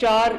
4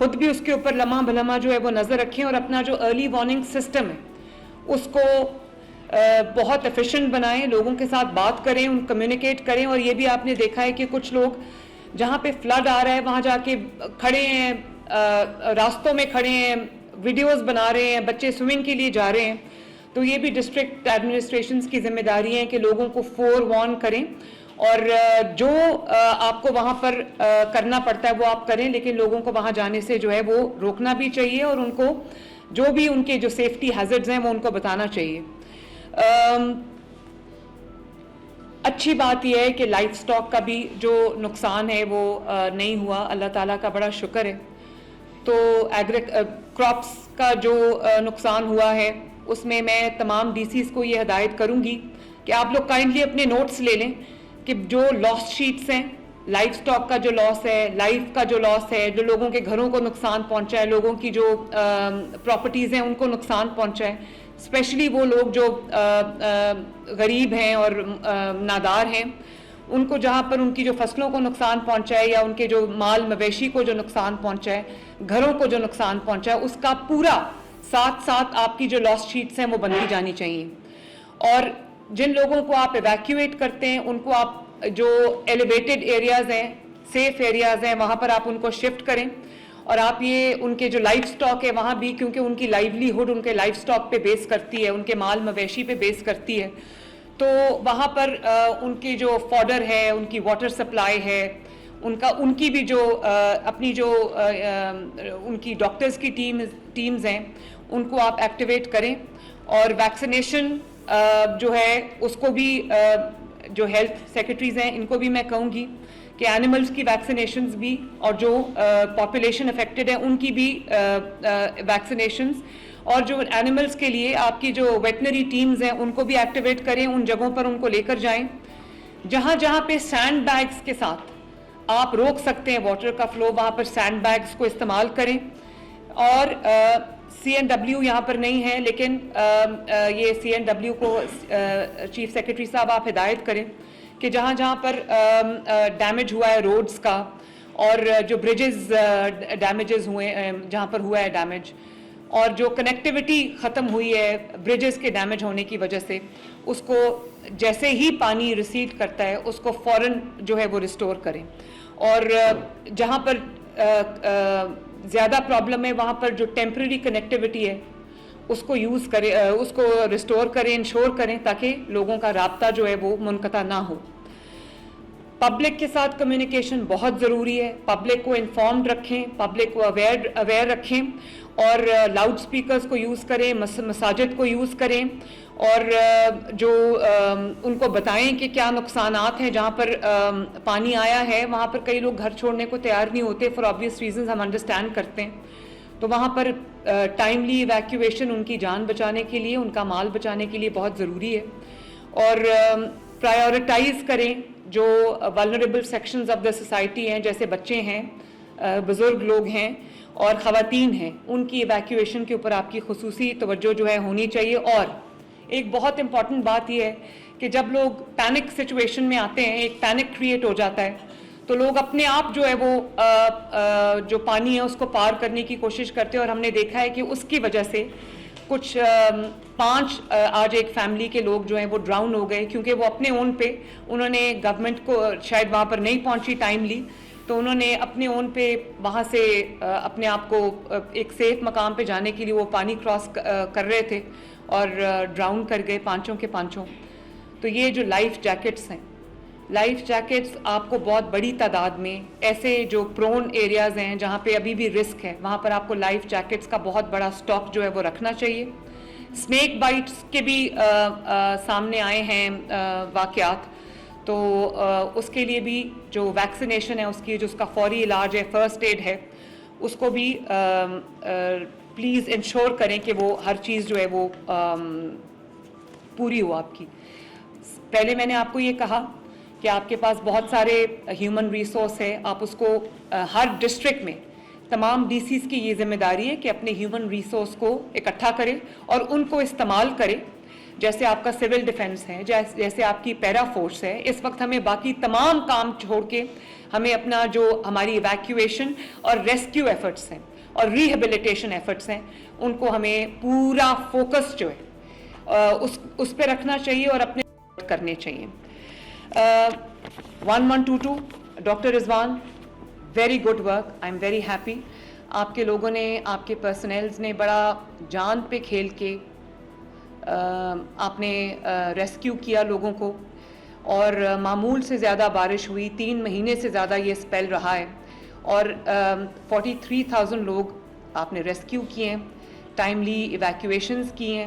خود بھی اس کے اوپر لمحہ بلمحہ جو ہے وہ نظر رکھیں, اور اپنا جو ارلی وارننگ سسٹم ہے اس کو بہت ایفیشینٹ بنائیں, لوگوں کے ساتھ بات کریں, ان کمیونیکیٹ کریں. اور یہ بھی آپ نے دیکھا ہے کہ کچھ لوگ جہاں پہ فلڈ آ رہا ہے وہاں جا کے کھڑے ہیں, راستوں میں کھڑے ہیں, ویڈیوز بنا رہے ہیں, بچے سوئمنگ کے لیے جا رہے ہیں. تو یہ بھی ڈسٹرکٹ ایڈمنسٹریشنز کی ذمہ داری ہے کہ لوگوں کو فور وارن کریں, اور جو آپ کو وہاں پر کرنا پڑتا ہے وہ آپ کریں, لیکن لوگوں کو وہاں جانے سے جو ہے وہ روکنا بھی چاہیے, اور ان کو جو بھی ان کے جو سیفٹی ہیزرڈز ہیں وہ ان کو بتانا چاہیے. اچھی بات یہ ہے کہ لائف سٹاک کا بھی جو نقصان ہے وہ نہیں ہوا, اللہ تعالیٰ کا بڑا شکر ہے. تو کراپس کا جو نقصان ہوا ہے اس میں میں تمام ڈی سیز کو یہ ہدایت کروں گی کہ آپ لوگ کائنڈلی اپنے نوٹس لے لیں کہ جو لاس شیٹس ہیں, لائف سٹاک کا جو لاس ہے, لائف کا جو لاس ہے, جو لوگوں کے گھروں کو نقصان پہنچا ہے, لوگوں کی جو پراپرٹیز ہیں ان کو نقصان پہنچا ہے, اسپیشلی وہ لوگ جو غریب ہیں اور نادار ہیں, ان کو جہاں پر ان کی جو فصلوں کو نقصان پہنچا ہے, یا ان کے جو مال مویشی کو جو نقصان پہنچا ہے, گھروں کو جو نقصان پہنچا ہے, اس کا پورا ساتھ ساتھ آپ کی جو لاس شیٹس ہیں وہ بنتی جانی چاہیے. اور جن لوگوں کو آپ ایویکیویٹ کرتے ہیں ان کو آپ جو ایلیویٹڈ ایریاز ہیں, سیف ایریاز ہیں, وہاں پر آپ ان کو شفٹ کریں. اور آپ یہ ان کے جو لائف سٹاک ہے وہاں بھی, کیونکہ ان کی لائیولی ہوڈ ان کے لائف سٹاک پہ بیس کرتی ہے, ان کے مال مویشی پہ بیس کرتی ہے, تو وہاں پر ان کی جو فوڈر ہے, ان کی واٹر سپلائی ہے, ان کی بھی جو اپنی جو ان کی ڈاکٹرز کی ٹیمز ہیں ان کو آپ ایکٹیویٹ کریں. اور ویکسینیشن جو ہے اس کو بھی جو ہیلتھ سیکرٹریز ہیں ان کو بھی میں کہوں گی کہ اینیملز کی ویکسینیشنز بھی, اور جو پاپولیشن افیکٹڈ ہے ان کی بھی ویکسینیشنز, اور جو اینیملز کے لیے آپ کی جو ویٹنری ٹیمز ہیں ان کو بھی ایکٹیویٹ کریں, ان جگہوں پر ان کو لے کر جائیں جہاں جہاں پہ سینڈ بیگز کے ساتھ آپ روک سکتے ہیں واٹر کا فلو, وہاں پر سینڈ بیگز کو استعمال کریں. اور سی این ڈبلیو یہاں پر نہیں ہے, لیکن یہ سی این ڈبلیو کو چیف سیکرٹری صاحب آپ ہدایت کریں کہ جہاں جہاں پر ڈیمیج ہوا ہے روڈز کا, اور جو بریجز ڈیمیجز ہوئے جہاں پر ہوا ہے ڈیمیج, اور جو کنیکٹیوٹی ختم ہوئی ہے بریجز کے ڈیمیج ہونے کی وجہ سے, اس کو جیسے ہی پانی ریسیڈ کرتا ہے اس کو فوراً جو ہے وہ ریسٹور کریں. اور جہاں پر زیادہ پرابلم ہے وہاں پر جو ٹیمپرری کنیکٹیوٹی ہے اس کو یوز کریں, اس کو ریسٹور کریں, انشور کریں تاکہ لوگوں کا رابطہ جو ہے وہ منقطع نہ ہو. پبلک کے ساتھ کمیونیکیشن بہت ضروری ہے, پبلک کو انفارمڈ رکھیں, پبلک کو اویئر رکھیں, اور لاؤڈ سپیکرز کو یوز کریں, مساجد کو یوز کریں, اور جو ان کو بتائیں کہ کیا نقصانات ہیں. جہاں پر پانی آیا ہے وہاں پر کئی لوگ گھر چھوڑنے کو تیار نہیں ہوتے, فار آبویس ریزنز ہم انڈرسٹینڈ کرتے ہیں, تو وہاں پر ٹائملی ایویکیویشن ان کی جان بچانے کے لیے, ان کا مال بچانے کے لیے بہت ضروری ہے. اور پرائیورٹائز کریں جو vulnerable sections of the society ہیں, جیسے بچے ہیں, بزرگ لوگ ہیں اور خواتین ہیں, ان کی ایویکیویشن کے اوپر آپ کی خصوصی توجہ جو ہے ہونی چاہیے. اور ایک بہت امپورٹنٹ بات یہ ہے کہ جب لوگ پینک سچویشن میں آتے ہیں, ایک پینک کریٹ ہو جاتا ہے, تو لوگ اپنے آپ جو ہے وہ جو پانی ہے اس کو پار کرنے کی کوشش کرتے ہیں. اور ہم نے دیکھا ہے کہ اس کی وجہ سے کچھ 5 آج ایک فیملی کے لوگ جو ہیں وہ ڈراؤن ہو گئے, کیونکہ وہ اپنے اون پہ انہوں نے گورنمنٹ کو شاید وہاں پر نہیں پہنچی ٹائملی, تو انہوں نے اپنے اون پہ وہاں سے اپنے آپ کو ایک سیف مقام پہ جانے کے لیے وہ پانی کراس کر رہے تھے اور ڈراؤن کر گئے 5 کے 5. تو یہ جو لائف جیکٹس ہیں, لائف جیکٹس آپ کو بہت بڑی تعداد میں ایسے جو پرون ایریاز ہیں جہاں پہ ابھی بھی رسک ہے وہاں پر آپ کو لائف جیکٹس کا بہت بڑا سٹاک جو ہے وہ رکھنا چاہیے. اسنیک بائٹس کے بھی سامنے آئے ہیں واقعات, تو اس کے لیے بھی جو ویکسینیشن ہے اس کی, جو اس کا فوری علاج ہے, فرسٹ ایڈ ہے, اس کو بھی پلیز انشور کریں کہ وہ ہر چیز جو ہے وہ پوری ہو آپ کی. پہلے میں نے آپ کو یہ کہا کہ آپ کے پاس بہت سارے ہیومن ریسورس ہے, آپ اس کو ہر ڈسٹرکٹ میں تمام ڈی سیز کی یہ ذمہ داری ہے کہ اپنے ہیومن ریسورس کو اکٹھا کرے اور ان کو استعمال کرے. جیسے آپ کا سول ڈیفنس ہے, جیسے آپ کی پیرا فورس ہے, اس وقت ہمیں باقی تمام کام چھوڑ کے ہمیں اپنا جو ہماری ایویکیویشن اور ریسکیو ایفرٹس ہیں اور ریہیبلیٹیشن ایفرٹس ہیں ان کو ہمیں پورا فوکس جو ہے اس پہ رکھنا چاہیے اور اپنے کرنے چاہیے. 1122 doctor Rizwan, very good work, I am very happy. آپ کے لوگوں نے, آپ کے پرسنلز نے بڑا جان پہ کھیل کے آپ نے ریسکیو کیا لوگوں کو, اور معمول سے زیادہ بارش ہوئی, 3 مہینے سے زیادہ یہ اسپیل رہا ہے, اور 43,000 لوگ آپ نے ریسکیو کیے ہیں, ٹائملی ایویکویشنز کی ہیں,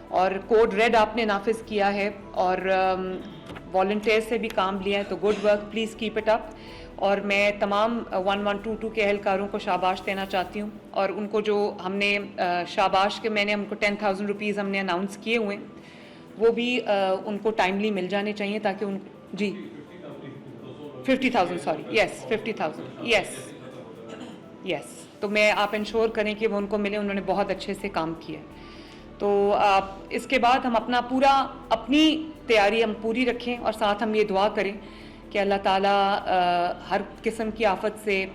اور کوڈ ریڈ آپ نے نافذ کیا ہے, اور والنٹیئر سے بھی کام لیا ہے. تو good work, please keep it up. اور میں تمام 1122 کے اہلکاروں کو شاباش دینا چاہتی ہوں, اور ان کو جو ہم نے شاباش کے میں نے ان کو 10,000 روپیز ہم نے اناؤنس کیے ہوئے ہیں, وہ بھی ان کو ٹائملی مل جانے چاہیے تاکہ ان جی 50,000 سوری یس 50,000 یس. تو میں آپ انشور کریں کہ وہ ان کو ملے, انہوں نے بہت اچھے سے کام کیا ہے. تو اس کے بعد ہم اپنی تیاری ہم پوری رکھیں, اور ساتھ ہم یہ دعا کریں کہ اللہ تعالیٰ ہر قسم کی آفت سے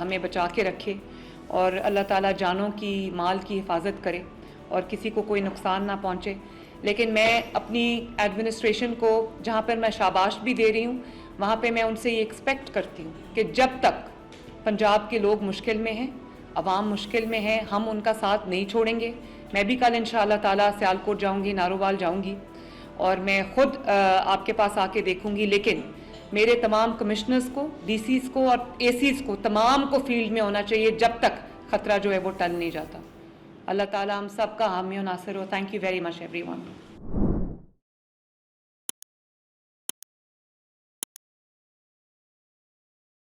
ہمیں بچا کے رکھے, اور اللہ تعالیٰ جانوں کی, مال کی حفاظت کرے, اور کسی کو کوئی نقصان نہ پہنچے. لیکن میں اپنی ایڈمنسٹریشن کو جہاں پر میں شاباش بھی دے رہی ہوں, وہاں پہ میں ان سے یہ ایکسپیکٹ کرتی ہوں کہ جب تک پنجاب کے لوگ مشکل میں ہیں, عوام مشکل میں ہیں, ہم ان کا ساتھ نہیں چھوڑیں گے. میں بھی کل انشاءاللہ تعالیٰ سیالکوٹ جاؤں گی, نارووال جاؤں گی, اور میں خود آپ کے پاس آ کے دیکھوں گی. لیکن میرے تمام کمشنرز کو, ڈی سیز کو اور اے سیز کو, تمام کو فیلڈ میں ہونا چاہیے جب تک خطرہ جو ہے وہ ٹل نہیں جاتا. اللہ تعالیٰ ہم سب کا حامی و ناصر ہو. Thank you very much every one.